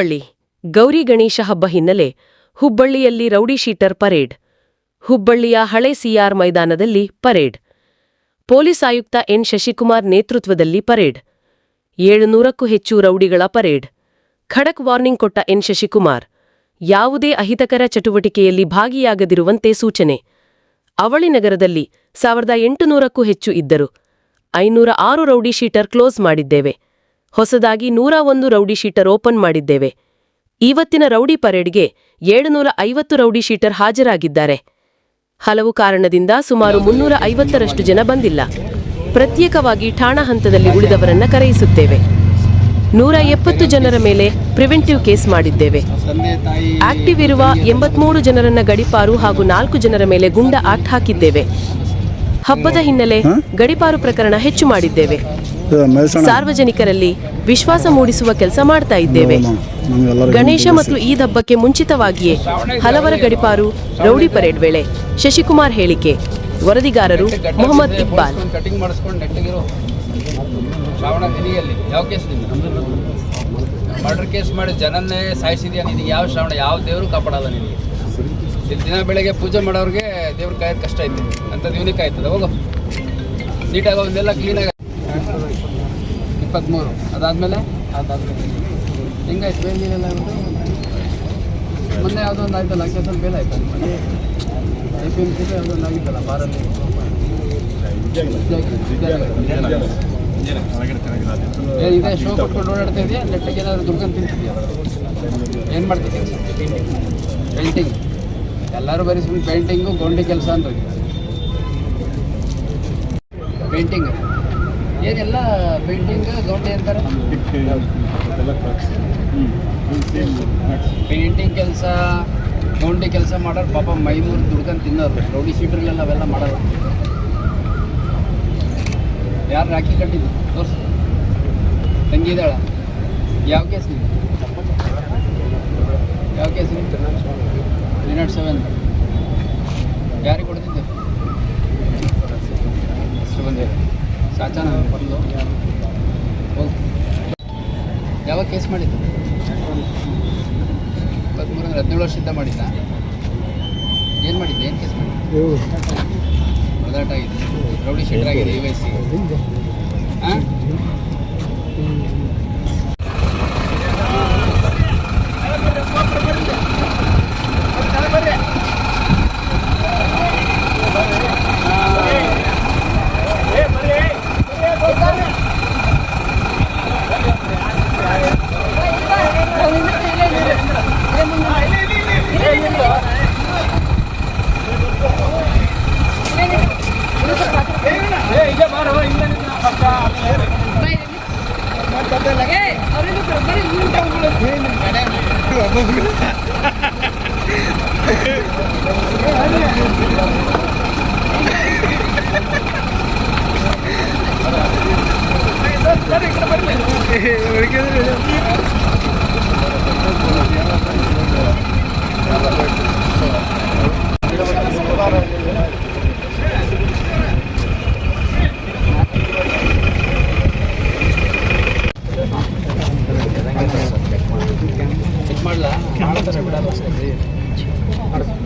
ಹುಬ್ಬಳ್ಳಿ ಗೌರಿ ಗಣೇಶ ಹಬ್ಬ ಹಿನ್ನೆಲೆ ಹುಬ್ಬಳ್ಳಿಯಲ್ಲಿ ರೌಡಿ ಶೀಟರ್ ಪರೇಡ್. ಹುಬ್ಬಳ್ಳಿಯ ಹಳೆ ಸಿಆರ್ ಮೈದಾನದಲ್ಲಿ ಪರೇಡ್. ಪೊಲೀಸ್ ಆಯುಕ್ತ ಎನ್ ಶಶಿಕುಮಾರ್ ನೇತೃತ್ವದಲ್ಲಿ ಪರೇಡ್. 700ಕ್ಕೂ ಹೆಚ್ಚು ರೌಡಿಗಳ ಪರೇಡ್. ಖಡಕ್ ವಾರ್ನಿಂಗ್ ಕೊಟ್ಟ ಎನ್ ಶಶಿಕುಮಾರ್, ಯಾವುದೇ ಅಹಿತಕರ ಚಟುವಟಿಕೆಯಲ್ಲಿ ಭಾಗಿಯಾಗದಿರುವಂತೆ ಸೂಚನೆ. ಅವಳಿ ನಗರದಲ್ಲಿ 1800ಕ್ಕೂ ಹೆಚ್ಚು ಇದ್ದರು. 506 ರೌಡಿ ಶೀಟರ್ ಕ್ಲೋಸ್ ಮಾಡಿದ್ದೇವೆ. ಹೊಸದಾಗಿ 101 ರೌಡಿ ಶೀಟರ್ ಓಪನ್ ಮಾಡಿದ್ದೇವೆ. ಇವತ್ತಿನ ರೌಡಿ ಪರೇಡ್ಗೆ 750 ರೌಡಿ ಶೀಟರ್ ಹಾಜರಾಗಿದ್ದಾರೆ. ಹಲವು ಕಾರಣದಿಂದ ಸುಮಾರು 350ರಷ್ಟು ಜನ ಬಂದಿಲ್ಲ. ಪ್ರತ್ಯೇಕವಾಗಿ ಠಾಣಾ ಹಂತದಲ್ಲಿ ಉಳಿದವರನ್ನ ಕರೆಯಿಸುತ್ತೇವೆ. 170 ಜನರ ಮೇಲೆ ಪ್ರಿವೆಂಟಿವ್ ಕೇಸ್ ಮಾಡಿದ್ದೇವೆ. ಆಕ್ಟಿವ್ ಇರುವ 83 ಜನರನ್ನ ಗಡಿಪಾರು ಹಾಗೂ 4 ಜನರ ಮೇಲೆ ಗುಂಡ ಆಕ್ಟ್ ಹಾಕಿದ್ದೇವೆ. ಹಬ್ಬದ ಹಿನ್ನೆಲೆ ಗಡಿಪಾರು ಪ್ರಕರಣ ಹೆಚ್ಚು ಮಾಡಿದ್ದೇವೆ. ಸಾರ್ವಜನಿಕರಲ್ಲಿ ವಿಶ್ವಾಸ ಮೂಡಿಸುವ ಕೆಲಸ ಮಾಡ್ತಾ ಇದ್ದೇವೆ. ಗಣೇಶ ಮತ್ತು ಈದ್ ಹಬ್ಬಕ್ಕೆ ಮುಂಚಿತವಾಗಿಯೇ ಹಲವರ ಗಡಿಪಾರು ರೌಡಿ ಪರೇಡ್ ವೇಳೆ. ಶಶಿಕುಮಾರ್ ಹೇಳಿಕೆ. ವರದಿಗಾರರು ಮೊಹಮ್ಮದ್ ಇಕ್ಬಾಲ್. ಮರ್ಡರ್ ಕೇಸ್ ಮಾಡಿ ಜನನ್ನೇ ಸಾಯಿಸಿದ್ಯಾ ನೀನು? ಯಾವ ಶ್ರಾವಣ, ಯಾವ ದೇವರು ಕಾಪಾಡಲ್ಲ ನಿನಗೆ. ದಿನ ಬೆಳಗ್ಗೆ ಪೂಜೆ ಮಾಡೋರಿಗೆ ದೇವ್ರ ಕಾಯೋದು ಕಷ್ಟ ಐತೆ ಅಂತ ದಿವನಿಗೆ ಆಯ್ತದೆ. ಹೋಗೋ ನೀಟಾಗಿ ಒಂದೆಲ್ಲ ಕ್ಲೀನಾಗಿ. 23 ಅದಾದಮೇಲೆ ಹಿಂಗಾಯ್ತು. ಬೇಲಿಲ್ಲ ಮೊನ್ನೆ ಯಾವುದೋ ಒಂದು ಆಯ್ತಲ್ಲ, ಕೇಸಲ್ಲಿ ಬೇಲೆ ಆಯ್ತು. IPMC ಯಾವುದೊಂದು ಆಗಿತ್ತಲ್ಲ ಬಾರಲ್ಲಿ. ಇದೇ ಶೋ ಕೊಟ್ಕೊಂಡು ಓಡಾಡ್ತಾ ಇದೆಯಾ? ನೆಟ್ಟಿಗೆ ಏನಾದ್ರು ದುಡ್ಕೊಂಡು ತಿಂತಿದ್ಯಾ? ಏನು ಮಾಡ್ತೀವಿ? ಪೇಂಟಿಂಗ್. ಎಲ್ಲರೂ ಬರೀ ಸುಮ್ಮನೆ ಪೇಂಟಿಂಗು ಗೊಂಡಿ ಕೆಲಸ ಅಂತ ಪೇಂಟಿಂಗ್. ಏನೆಲ್ಲ ಪೇಂಟಿಂಗ್ ಗೌಂಡಿ ಅಂತಾರೆ. ಪೇಂಟಿಂಗ್ ಕೆಲಸ ಗೌಂಡಿ ಕೆಲಸ ಮಾಡೋರು ಪಾಪ ಮೈಮೂರು ದುಡ್ಕೊಂಡು ತಿನ್ನೋರು. ರೌಡಿ ಶೀಟ್ರಲ್ಲೆಲ್ಲ ಅವೆಲ್ಲ ಮಾಡೋರು. ಯಾರು ರಾಖಿ ಕಟ್ಟಿದ್ದು ತೋರಿಸು. ತಂಗಿದಾಳ. ಯಾವ ಕೇಸ್ ನೀವು? ಯಾವ ಕೇಸ್? 307 ಯಾರಿಗೆ ಕೊಡ್ತಿದ್ದೆ? ಅಷ್ಟು ಬಂದೆ ಸಾಚಾನ ಬಂದು ಹೋಗಿ. ಯಾವಾಗ ಕೇಸ್ ಮಾಡಿದ್ದು? 23 ಅಂದರೆ 17 ವರ್ಷದಿಂದ ಮಾಡಿದ್ದ. ಏನು ಮಾಡಿದ್ದೆ? ಏನು ಕೇಸ್ ಮಾಡಿದ್ದೆ? ಹೊಡೆದಾಟ ಆಗಿದೆ, ರೌಡಿ ಶೀಟರ್ ಆಗಿದೆ ಈ ವಯಸ್ಸಿಗೆ. ಹಾಂ,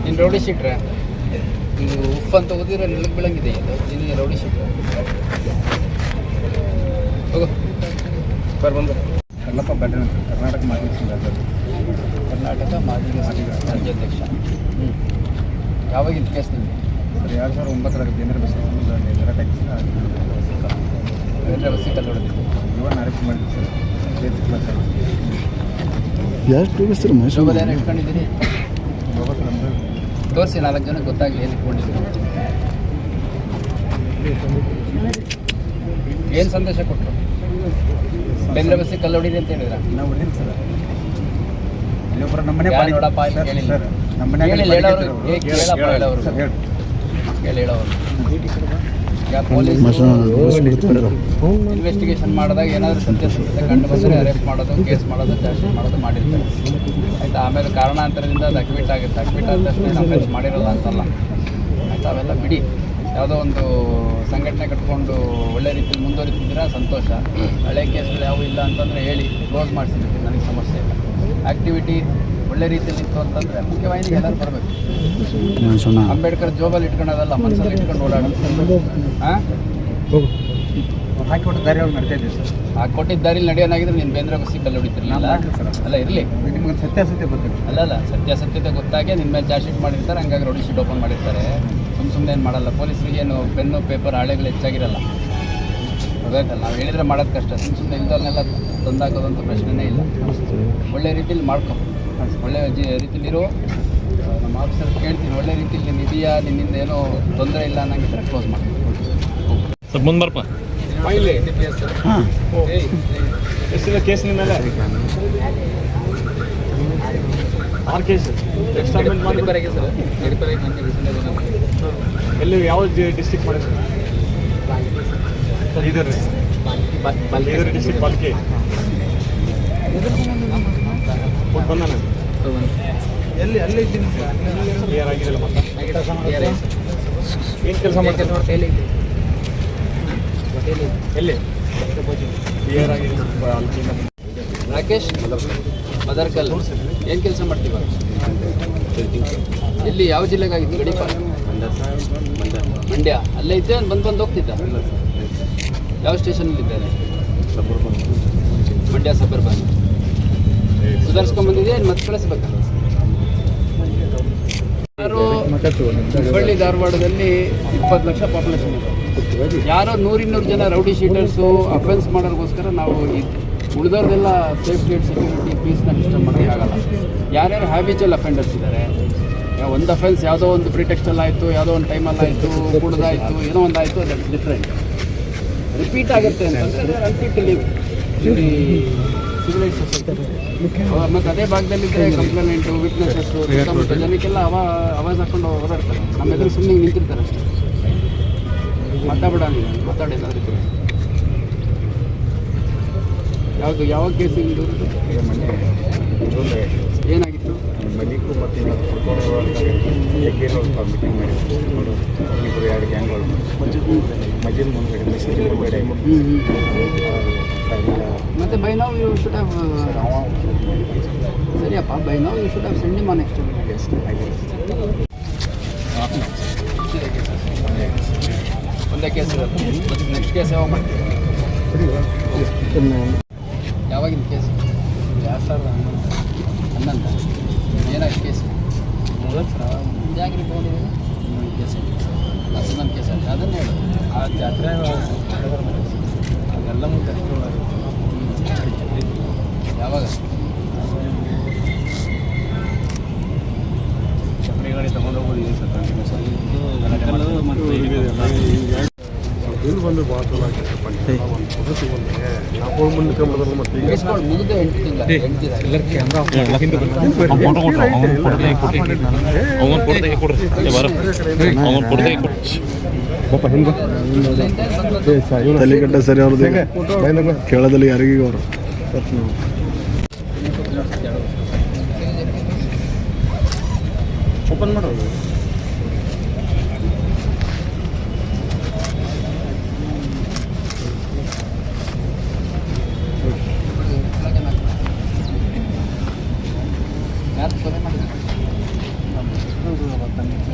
ನೀನು ರೌಡಿ ಶೀಟ್ರೆ. ನೀವು ಉಫ್ ಅಂತ ಓದಿದ್ರೆ ನೆಲಕ್ಕೆ ಬೀಳಂಗಿದೆ. ನೀನು ರೌಡಿ ಶೀಟ್ರೆ. ಹೋಗೋ ಬರ್ ಬಂದು. ಕಲ್ಲಪ್ಪ ಬ್ಯಾಟ್ರಿ, ಕರ್ನಾಟಕ ಮಾಜಿ ರಾಜ್ಯಾಧ್ಯಕ್ಷ. ಯಾವಾಗಿದ್ದು ಕೇಸ್ ನಿಮಗೆ? ಸರ್ 2009 ಕೇಂದ್ರ ಬಸ್ ಬಸ್ಸಿ ಕಲ್ಲು ಹೊಡೆದಿದ್ದು. ಇವನ್ ಅರೆಸ್ಟ್ ಮಾಡಿದ್ದು ಸರ್. ಶೋಭದೇನ ಇಟ್ಕೊಂಡಿದ್ದೀರಿ? ತೋರಿಸಿ 4 ಜನಕ್ಕೆ ಗೊತ್ತಾಗಲಿ ಏನು ಇಟ್ಕೊಂಡಿದ್ದೀರಿ. ಏನು ಸಂದೇಶ ಕೊಟ್ಟರು? ಬೇಂದ್ರೆ ಬಸ್ಸಿಗೆ ಕಲ್ಲು ಹೊಡಿದೆ ಅಂತ ಹೇಳಿದ್ರ? ನಾವು ಹೊಡಿದ್ವಿ ಸರ್. ಇಲ್ಲೊಬ್ಬರು ನಮ್ಮನೆ ನೋಡಪ್ಪ ಹೇಳಿಲ್ಲ. ನಮ್ಮನೆ ಪೊಲೀಸ್ ಇನ್ವೆಸ್ಟಿಗೇಷನ್ ಮಾಡಿದಾಗ ಏನಾದರೂ ಸಂದೇಶ ಕಂಡು ಬಂದರೆ ಅರೆಸ್ಟ್ ಮಾಡೋದು, ಕೇಸ್ ಮಾಡೋದು, ಜಾಸ್ತಿ ಮಾಡೋದು ಮಾಡಿರ್ತಾರೆ. ಆಯಿತಾ. ಆಮೇಲೆ ಕಾರಣಾಂತರದಿಂದ ಅದು ಅಕ್ವಿಟ್ ಆಗುತ್ತೆ. ಅಕ್ವಿಟ್ ಆದ ತಕ್ಷಣ ಅಫೆನ್ಸ್ ಮಾಡಿರೋಲ್ಲ ಅಂತಲ್ಲ. ಆಯಿತಾ. ಅವೆಲ್ಲ ಬಿಡಿ. ಯಾವುದೋ ಒಂದು ಸಂಘಟನೆ ಕಟ್ಕೊಂಡು ಒಳ್ಳೆ ರೀತಿಯಲ್ಲಿ ಮುಂದುವರಿತಿದ್ದೀರಾ, ಸಂತೋಷ. ಹಳೆ ಕೇಸ್ಗಳು ಯಾವುವು ಇಲ್ಲ ಅಂತಂದರೆ ಹೇಳಿ, ಕ್ಲೋಸ್ ಮಾಡಿಸಿರ್ತೀನಿ, ನನಗೆ ಸಮಸ್ಯೆ ಇಲ್ಲ. ಆ್ಯಕ್ಟಿವಿಟಿ ಒಳ್ಳೆ ರೀತಿಯಲ್ಲಿ ಇತ್ತು ಅಂತಂದರೆ ಮುಖ್ಯವಾಹಿನಿಗೆ ಎಲ್ಲರೂ ಬರಬೇಕು. ಅಂಬೇಡ್ಕರ್ ಜೋಬಲ್ಲಿ ಇಟ್ಕೊಳ್ಳೋದಲ್ಲ, ಮನಸ್ಸಲ್ಲಿ ಇಟ್ಕೊಂಡು ಓಡಾಡೋದು. ಹಾಂ, ಹಾಕಿ ದಾರಿ ಅವ್ರು ನಡ್ತಾ ಇದ್ದೀವಿ ಸರ್. ಆ ಕೊಟ್ಟಿದ್ದ ದಾರಿಲಿ ನಡೆಯೋನಾಗಿದ್ರೆ ನೀನು ಬೇಂದ್ರೆ ಬಸ್ಸಿಗೆ ಕಲ್ಲು ಹೊಡಿತಿರ್ಲಿಲ್ಲ. ಅಲ್ಲ ಇರಲಿ, ನಿಮ್ಗೆ ಸತ್ಯಾಸತ್ಯ ಗೊತ್ತಿಲ್ಲ. ಅಲ್ಲ ಸತ್ಯಾಸತ್ಯತೆ ಗೊತ್ತಾಗೆ ನಿನ್ನ ಮೇಲೆ ಚಾರ್ಜ್ ಶೀಟ್ ಮಾಡಿರ್ತಾರೆ, ಹಂಗಾಗಿ ರೋಡಿ ಶೀಟ್ ಓಪನ್ ಮಾಡಿರ್ತಾರೆ. ಸುಮ್ಮನೆ ಏನು ಮಾಡಲ್ಲ. ಪೊಲೀಸರಿಗೆ ಏನು ಪೆನ್ನು ಪೇಪರ್ ಹಾಳೆಗಳು ಹೆಚ್ಚಾಗಿರಲ್ಲ, ಗೊತ್ತಾಯ್ತಲ್ಲ. ನಾವು ಹೇಳಿದರೆ ಮಾಡೋದು ಕಷ್ಟ. ಸುಮ್ಮನೆ ಇಲ್ದವ್ರನ್ನೆಲ್ಲ ತಂದಾಕೋದಂಥ ಪ್ರಶ್ನೆನೇ ಇಲ್ಲ. ಒಳ್ಳೆ ರೀತಿಯಲ್ಲಿ ಮಾಡ್ಕೊ, ಒಳ್ಳೆ ರೀತಿಲಿರೋ. ನಮ್ಮ ಆಫೀಸರ್ ಕೇಳ್ತೀನಿ, ಒಳ್ಳೆ ರೀತಿಯಲ್ಲಿ ನೀನು ಇದೆಯಾ, ನಿನ್ನಿಂದ ಏನೋ ತೊಂದರೆ ಇಲ್ಲ ಅನ್ನಂಗಿದ್ರೆ ಕ್ಲೋಸ್ ಮಾಡಿ ಸ್ವಲ್ಪ ಮುಂದೆ ಬರ್ಪ. ಎಷ್ಟಿದೆ ಕೇಸ್ ನಿಮ್ಮ ಮೇಲೆ? 6 ಕೇಸ್ ಎಕ್ಸ್ಟಾಲ್ಮೆಂಟ್ ಮಾಡಿ ಎಲ್ಲಿ ಯಾವ ಡಿಸ್ಟ್ರಿಕ್ಟ್ ಮಾಡಿ? ಬೀದರ್ ಡಿಸ್ಟ್ರಿಕ್ಟ್ ಪಾಲಿಕೆ ಕೊಟ್ಟು ಬಂದಾನ. ಎಲ್ಲಿ ಅಲ್ಲೇ ಇದ್ದೀನಿ ಕ್ಲಿಯರ್ ಆಗಿರಲ್ಲ. ಮತ್ತೆ ಏನು ಕೆಲಸ ಮಾಡ್ತಾರೆ? ಎಲ್ಲಿ ಕ್ಲಿಯರ್ ಆಗಿದೆ. ರಾಕೇಶ್ ಮದರ್ಕಲ್ ಏನು ಕೆಲಸ ಮಾಡ್ತೀವ? ಎಲ್ಲಿ ಯಾವ ಜಿಲ್ಲೆಗಾಗಿತ್ತು? ಗಡಿಪಾರ ಮಂಡ್ಯ. ಅಲ್ಲೇ ಇದ್ದೆ, ಬಂದು ಹೋಗ್ತಿದ್ದ. ಯಾವ ಸ್ಟೇಷನಲ್ಲಿದ್ದಾನೆ? ಮಂಡ್ಯ ಸಬರ್ಬನ್. ಸುಧಾರಿಸ್ಕೊಂಡ್ಬಂದಿದೆಯಾ, ಮತ್ತೆ ಕಳಿಸ್ಬೇಕಾ? ಹುಬ್ಬಳ್ಳಿ ಧಾರವಾಡದಲ್ಲಿ 20 ಲಕ್ಷ ಪಾಪ್ಯುಲೇಷನ್ ಇದೆ. ಯಾರೋ 100-200 ಜನ ರೌಡಿ ಶೀಟರ್ಸು ಅಫೆನ್ಸ್ ಮಾಡೋರಿಗೋಸ್ಕರ ನಾವು ಉಳಿದವ್ರದೆಲ್ಲ ಸೇಫ್ಟಿ ಆ್ಯಂಡ್ ಸೆಕ್ಯೂರಿಟಿ ಪೀಸ್ನ ಡಿಸ್ಟರ್ಬ್ ಮಾಡೋಕ್ಕಾಗಲ್ಲ. ಯಾರ್ಯಾರು ಹ್ಯಾಬಿಚುವಲ್ ಅಫೆಂಡರ್ಸ್ ಇದ್ದಾರೆ, ಒಂದು ಅಫೆನ್ಸ್ ಯಾವುದೋ ಒಂದು ಪ್ರಿಟೆಕ್ಸ್ಟಲ್ಲಿ ಆಯಿತು, ಯಾವುದೋ ಒಂದು ಟೈಮಲ್ಲಿ ಆಯಿತು, ಕುಡ್ದಾಯಿತು, ಏನೋ ಒಂದು ಆಯಿತು, ಅದು ಡಿಫ್ರೆಂಟ್. ರಿಪೀಟ್ ಆಗುತ್ತೆ ಅಂತಂದರೆ ಅನ್ಫಿಟ್ ಸಿವಿಲೈಸ್ ಸೊಸೈಟಿ. ಮತ್ತು ಅದೇ ಭಾಗದಲ್ಲಿದ್ದರೆ ಕಂಪ್ಲೇಂಟು, ವಿಟ್ನೆಸಸ್ಸು, ಸುತ್ತಮುತ್ತ ಜನಕ್ಕೆಲ್ಲ ಅವಾಜ್ ಹಾಕೊಂಡು ಓಡಾಡ್ತಾರೆ. ನಮ್ಮ ಎದುರು ಸುಮ್ಮನೆ ನಿಂತಿರ್ತಾರೆ ಅಷ್ಟೇ. ಮಾತಾಡಿಲ್ಲ. ಯಾವ ಕೇಸ್ ಏನಾಗಿತ್ತು? ಮಲ್ಲಿಕು ಮತ್ತು ಮೀಟಿಂಗ್ ಮಾಡಿ ಇಬ್ಬರು 2 ಗ್ಯಾಂಗ್ಗಳು ಮಜಿಲ್ ಮುಂದೆ ಮತ್ತು by now you should have ಸರಿಯಪ್ಪ, by now you should have send him on next. ಒಂದೇ ಕೇಸ್ ಇರುತ್ತೆ, ಮತ್ತು ನೆಕ್ಸ್ಟ್ ಕೇಸ್ ಯಾವಾಗ ಮಾಡ್ತೀವಿ? ಯಾವಾಗಿನ ಕೇಸ್? 2011. ಏನಾಗಿ ಕೇಸ್? ಯಾಕಿರ್ಬೋದು ಕೇಸ್? ನನ್ನ ಕೇಸ್ ಅದನ್ನೇ ಹೇಳು. ಆ ಜಾತ್ರೆ ಅದೆಲ್ಲ ಮುಂದೆ ಯಾವಾಗ? ಚಪ್ಪಡಿ ಗಾಡಿ ತೊಗೊಂಡೋಗ್ಬೋದು ಸರ್. ಇಲ್ಲಿ ಬಂದು ಭಾಳ ಚಲೋ ಆಗಿತ್ತಪ್ಪ. ನಾವು ಮುಂದೆ ಮತ್ತೆ ಮುಗಿದು 8 ತಿಂಗಳು ತಲೆಗಟ್ಟ ಸರಿ ಅವ್ರದ್ದು ಕೇಳೋದಲ್ಲಿ ಯಾರಿಗೂ ಅವರು ಓಪನ್ ಮಾಡೋದು. ಯಾರು ಕೊಲೆ ಮಾಡಿದ್ರು?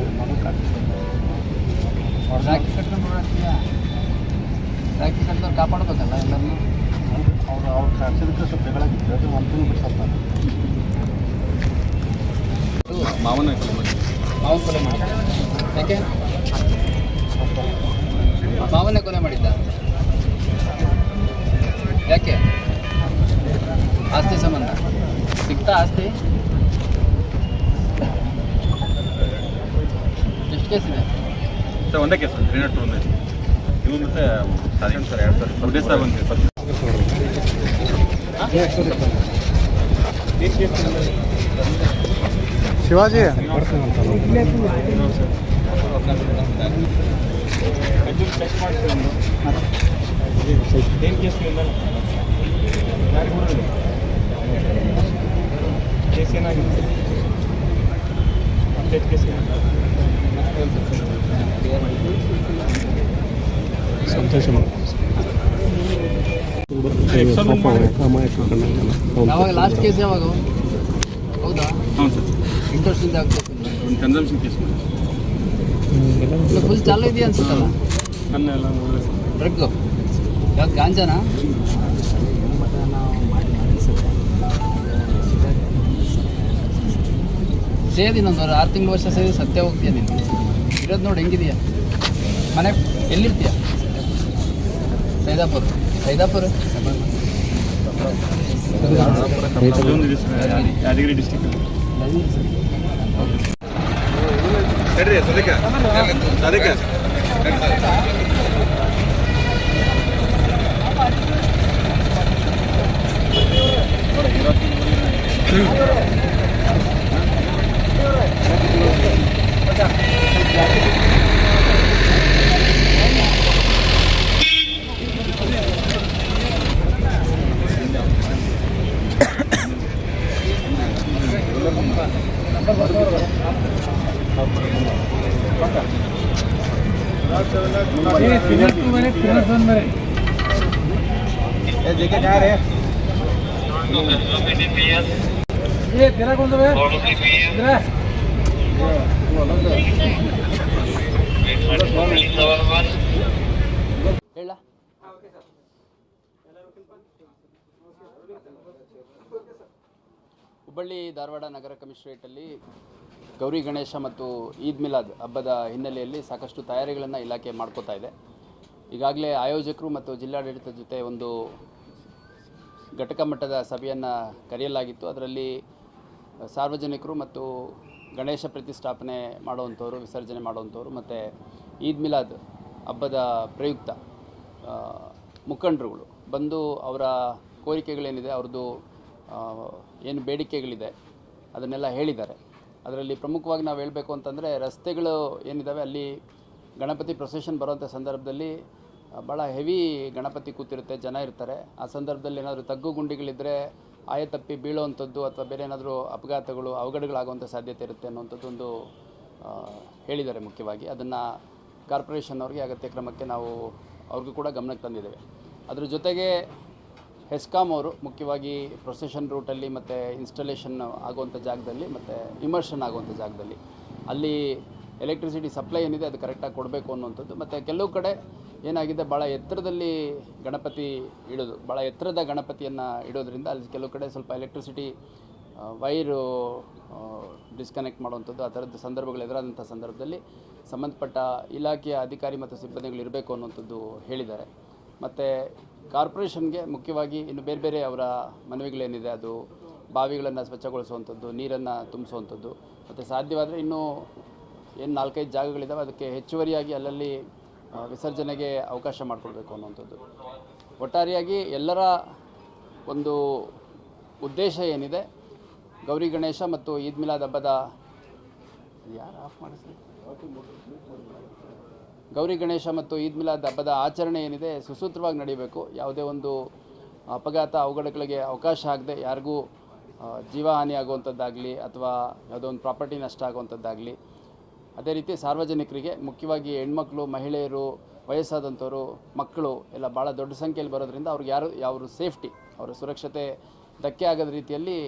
ರಾಖಿ ಕಟ್ಕೊಂಡು ಓಡಾಡ್ತೀಯ? ರಾಖಿ ಕಟ್ಟಿದವ್ರು ಕಾಪಾಡ್ಬೇಕಲ್ಲ ಎಲ್ಲರನ್ನೂ. ಅವ್ರು ಕಾಡ್ಸಿದಕ್ಕೆ ಸ್ವಲ್ಪ ಜಗಳಾಗಿತ್ತು. ಅದು ಒಂದು ತಿಂಗಳು ಬಿಡ್ಸಪ್ಪ. ಮಾವನ ಕೊಲೆ ಮಾಡಿದ್ದ. ಯಾಕೆ ಮಾವನೇ ಕೊಲೆ ಮಾಡಿದ್ದ? ಯಾಕೆ? ಆಸ್ತಿ ಸಂಬಂಧ ಸಿಗ್ತಾ? ಆಸ್ತಿ ಎಷ್ಟು ಕೇಸ್ ಇದೆ ಸರ್? ಒಂದೇ ಕೇಸ್ 302 ಒಂದೇ. ಇವು ಮತ್ತೆ ಸಾಧನ ಸರ್ 2000 ಸರ್ ಬಂದಿದೆ. ಶಿವಾಜಿ ಏನು ಕೇಸ್ ಕೇಸ್ ಏನಾಗಿದೆ? ಅಪ್ಡೇಟ್ ಕೇಸ್ ಸಂತೋಷ. ಯಾವಾಗ ಲಾಸ್ಟ್ ಕೇಸ್? ಯಾವಾಗ? ವರ್ಷದಿಂದ ಆಗ್ಬೇಕು ಒಂದು ಕನ್ಸಂಪ್ಷನ್ ಕೇಸ್ ಮಾಡಿ ಫುಲ್ ಚಾಲು ಇದೆಯಾ ಅನ್ಸುತ್ತಲ್ಲ ಡ್ರಗ್ಗು ಯಾವ್ದು ಗಾಂಜಾನಾ ಸೇದಿ ಇನ್ನೊಂದು 6 ತಿಂಗಳು ವರ್ಷ ಸೇರಿ ಸತ್ಯ ಹೋಗ್ತೀಯ ನೀನು ಇರೋದು ನೋಡಿ ಹೆಂಗಿದೆಯಾ ಮನೆ ಎಲ್ಲಿರ್ತೀಯ ಸೈದಾಪುರ ಯಾದಗಿರಿ ಡಿಸ್ಟಿಕ್ ಅದಕ್ಕೆ ಹೇಳ ಹುಬ್ಬಳ್ಳಿ ಧಾರವಾಡ ನಗರ ಕಮಿಷನರೇಟಲ್ಲಿ ಗೌರಿ ಗಣೇಶ ಮತ್ತು ಈದ್ ಮಿಲಾದ್ ಹಬ್ಬದ ಹಿನ್ನೆಲೆಯಲ್ಲಿ ಸಾಕಷ್ಟು ತಯಾರಿಗಳನ್ನು ಇಲಾಖೆ ಮಾಡ್ಕೋತಾ ಇದೆ. ಈಗಾಗಲೇ ಆಯೋಜಕರು ಮತ್ತು ಜಿಲ್ಲಾಡಳಿತದ ಜೊತೆ ಒಂದು ಘಟಕ ಮಟ್ಟದ ಸಭೆಯನ್ನು ಕರೆಯಲಾಗಿತ್ತು. ಅದರಲ್ಲಿ ಸಾರ್ವಜನಿಕರು ಮತ್ತು ಗಣೇಶ ಪ್ರತಿಷ್ಠಾಪನೆ ಮಾಡುವಂಥವ್ರು, ವಿಸರ್ಜನೆ ಮಾಡುವಂಥವ್ರು ಮತ್ತು ಈದ್ ಮಿಲಾದ್ ಹಬ್ಬದ ಪ್ರಯುಕ್ತ ಮುಖಂಡರುಗಳು ಬಂದು ಅವರ ಕೋರಿಕೆಗಳೇನಿದೆ, ಅವ್ರದ್ದು ಏನು ಬೇಡಿಕೆಗಳಿದೆ ಅದನ್ನೆಲ್ಲ ಹೇಳಿದ್ದಾರೆ. ಅದರಲ್ಲಿ ಪ್ರಮುಖವಾಗಿ ನಾವು ಹೇಳಬೇಕು ಅಂತಂದರೆ, ರಸ್ತೆಗಳು ಏನಿದ್ದಾವೆ ಅಲ್ಲಿ ಗಣಪತಿ ಪ್ರೊಸೆಷನ್ ಬರುವಂಥ ಸಂದರ್ಭದಲ್ಲಿ ಭಾಳ ಹೆವಿ ಗಣಪತಿ ಕೂತಿರುತ್ತೆ, ಜನ ಇರ್ತಾರೆ. ಆ ಸಂದರ್ಭದಲ್ಲಿ ಏನಾದರೂ ತಗ್ಗು ಗುಂಡಿಗಳಿದ್ದರೆ ಆಯತಪ್ಪಿ ಬೀಳುವಂಥದ್ದು ಅಥವಾ ಬೇರೆ ಏನಾದರೂ ಅಪಘಾತಗಳು, ಅವಘಡಗಳಾಗುವಂಥ ಸಾಧ್ಯತೆ ಇರುತ್ತೆ ಅನ್ನುವಂಥದ್ದು ಒಂದು ಹೇಳಿದ್ದಾರೆ. ಮುಖ್ಯವಾಗಿ ಅದನ್ನು ಕಾರ್ಪೊರೇಷನ್ ಅವ್ರಿಗೆ ಅಗತ್ಯ ಕ್ರಮಕ್ಕೆ ನಾವು ಅವ್ರಿಗೂ ಕೂಡ ಗಮನಕ್ಕೆ ತಂದಿದ್ದೇವೆ. ಅದ್ರ ಜೊತೆಗೆ ಹೆಸ್ಕಾಂ ಅವರು ಮುಖ್ಯವಾಗಿ ಪ್ರೊಸೆಷನ್ ರೂಟಲ್ಲಿ ಮತ್ತು ಇನ್ಸ್ಟಾಲೇಷನ್ ಆಗುವಂಥ ಜಾಗದಲ್ಲಿ ಮತ್ತು ಇಮರ್ಷನ್ ಆಗುವಂಥ ಜಾಗದಲ್ಲಿ ಅಲ್ಲಿ ಎಲೆಕ್ಟ್ರಿಸಿಟಿ ಸಪ್ಲೈ ಏನಿದೆ ಅದು ಕರೆಕ್ಟಾಗಿ ಕೊಡಬೇಕು ಅನ್ನುವಂಥದ್ದು. ಮತ್ತು ಕೆಲವು ಕಡೆ ಏನಾಗಿದೆ, ಭಾಳ ಎತ್ತರದಲ್ಲಿ ಗಣಪತಿ ಇಡೋದು, ಭಾಳ ಎತ್ತರದ ಗಣಪತಿಯನ್ನು ಇಡೋದ್ರಿಂದ ಅಲ್ಲಿ ಕೆಲವು ಕಡೆ ಸ್ವಲ್ಪ ಎಲೆಕ್ಟ್ರಿಸಿಟಿ ವೈರು ಡಿಸ್ಕನೆಕ್ಟ್ ಮಾಡುವಂಥದ್ದು, ಆ ಥರದ ಸಂದರ್ಭಗಳು ಎದುರಾದಂಥ ಸಂದರ್ಭದಲ್ಲಿ ಸಂಬಂಧಪಟ್ಟ ಇಲಾಖೆಯ ಅಧಿಕಾರಿ ಮತ್ತು ಸಿಬ್ಬಂದಿಗಳು ಇರಬೇಕು ಅನ್ನುವಂಥದ್ದು ಹೇಳಿದ್ದಾರೆ. ಮತ್ತು ಕಾರ್ಪೊರೇಷನ್ಗೆ ಮುಖ್ಯವಾಗಿ ಇನ್ನು ಬೇರೆ ಬೇರೆ ಅವರ ಮನವಿಗಳೇನಿದೆ, ಅದು ಬಾವಿಗಳನ್ನು ಸ್ವಚ್ಛಗೊಳಿಸುವಂಥದ್ದು, ನೀರನ್ನು ತುಂಬಿಸುವಂಥದ್ದು, ಮತ್ತು ಸಾಧ್ಯವಾದರೆ ಇನ್ನೂ ಏನು 4-5 ಜಾಗಗಳಿದ್ದಾವೆ ಅದಕ್ಕೆ ಹೆಚ್ಚುವರಿಯಾಗಿ ಅಲ್ಲಲ್ಲಿ ವಿಸರ್ಜನೆಗೆ ಅವಕಾಶ ಮಾಡಿಕೊಡ್ಬೇಕು ಅನ್ನುವಂಥದ್ದು. ಒಟ್ಟಾರೆಯಾಗಿ ಎಲ್ಲರ ಒಂದು ಉದ್ದೇಶ ಏನಿದೆ, ಗೌರಿ ಗಣೇಶ ಮತ್ತು ಈದ್ ಮಿಲಾದ್ ಹಬ್ಬದ ಗೌರಿ ಗಣೇಶ ಮತ್ತು ಈದ್ ಮಿಲಾದ್ ಹಬ್ಬದ ಆಚರಣೆ ಏನಿದೆ ಸುಸೂತ್ರವಾಗಿ ನಡೀಬೇಕು. ಯಾವುದೇ ಒಂದು ಅಪಘಾತ ಅವಘಡಗಳಿಗೆ ಅವಕಾಶ ಆಗದೆ ಯಾರಿಗೂ ಜೀವಹಾನಿ ಆಗುವಂಥದ್ದಾಗಲಿ ಅಥವಾ ಯಾವುದೋ ಒಂದು ಪ್ರಾಪರ್ಟಿ ನಷ್ಟ ಆಗುವಂಥದ್ದಾಗಲಿ, ಅದೇ ರೀತಿ ಸಾರ್ವಜನಿಕರಿಗೆ ಮುಖ್ಯವಾಗಿ ಹೆಣ್ಮಕ್ಳು, ಮಹಿಳೆಯರು, ವಯಸ್ಸಾದಂಥವರು, ಮಕ್ಕಳು ಎಲ್ಲ ಭಾಳ ದೊಡ್ಡ ಸಂಖ್ಯೆಯಲ್ಲಿ ಬರೋದ್ರಿಂದ ಅವ್ರಿಗೆ ಯಾವ ಸೇಫ್ಟಿ, ಅವರ ಸುರಕ್ಷತೆ ಧಕ್ಕೆ ಆಗದ ರೀತಿಯಲ್ಲಿ